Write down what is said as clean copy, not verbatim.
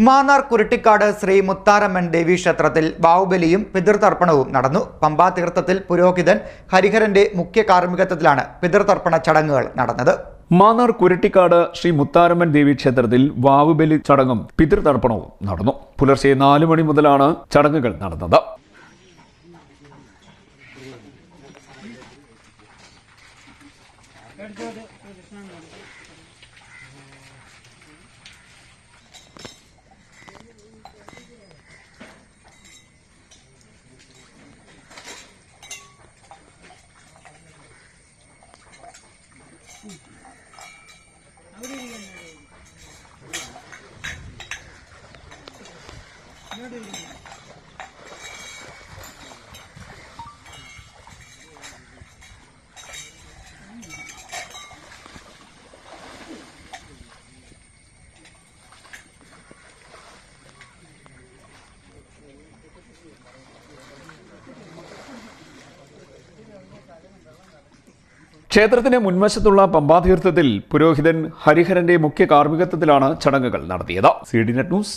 മാന്നാർ കുരുട്ടിക്കാട് ശ്രീ മുത്താരമ്മൻ ദേവീക്ഷേത്രത്തിൽ ബാഹുബലിയും പിതൃതർപ്പണവും നടന്നു. പമ്പാ തീർത്ഥത്തിൽ പുരോഹിതൻ ഹരിഹരന്റെ മുഖ്യ കാർമ്മികത്വത്തിലാണ് പിതൃതർപ്പണ ചടങ്ങുകൾ നടന്നത്. മാന്നാർ കുരുട്ടിക്കാട് ശ്രീ മുത്താരമ്മൻ ദേവീക്ഷേത്രത്തിൽ വാവുബലി ചടങ്ങും പിതൃതർപ്പണവും നടന്നു. പുലർച്ചെ 4 മണി മുതലാണ് ചടങ്ങുകൾ നടന്നത്. ക്ഷേത്രത്തിന് മുൻവശത്തുള്ള പമ്പാതീർത്ഥത്തിൽ പുരോഹിതൻ ഹരിഹരന്റെ മുഖ്യ കാർമ്മികത്വത്തിലാണ് ചടങ്ങുകൾ നടത്തിയത്. CDNet news